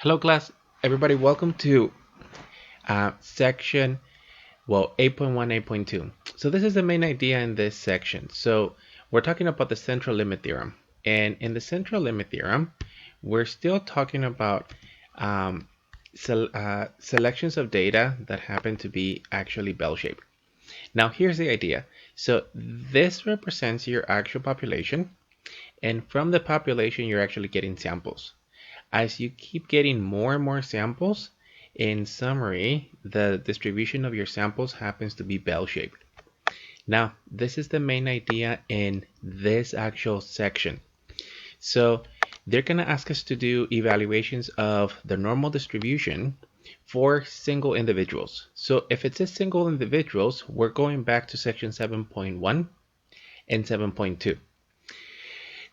Hello class, everybody, welcome to section, 8.1, 8.2. So this is the main idea in this section. So we're talking about the central limit theorem. And in the central limit theorem, we're still talking about selections of data that happen to be actually bell-shaped. Now here's the idea. So this represents your actual population, and from the population, you're actually getting samples. As you keep getting more and more samples, in summary, the distribution of your samples happens to be bell-shaped. Now, this is the main idea in this actual section. So they're going to ask us to do evaluations of the normal distribution for single individuals. So if it says single individuals, we're going back to section 7.1 and 7.2.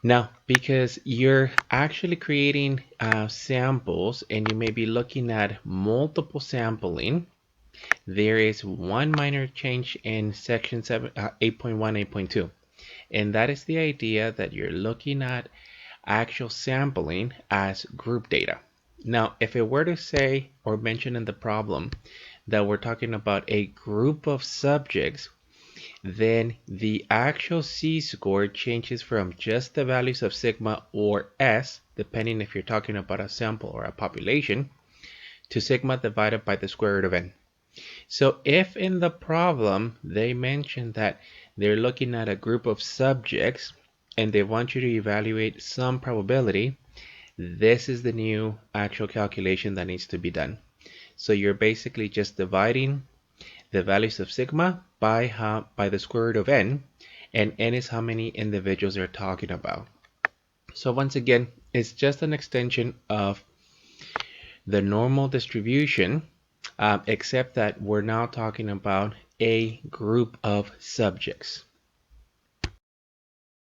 Now, because you're actually creating samples and you may be looking at multiple sampling, there is one minor change in section 8.1, 8.2. And that is the idea that you're looking at actual sampling as group data. Now, if it were to say or mention in the problem that we're talking about a group of subjects, then the actual z-score changes from just the values of sigma or s, depending if you're talking about a sample or a population, to sigma divided by the square root of n. So if in the problem they mention that they're looking at a group of subjects and they want you to evaluate some probability, this is the new actual calculation that needs to be done. So you're basically just dividing the values of sigma by the square root of n, and n is how many individuals they're talking about. So once again, it's just an extension of the normal distribution, except that we're now talking about a group of subjects.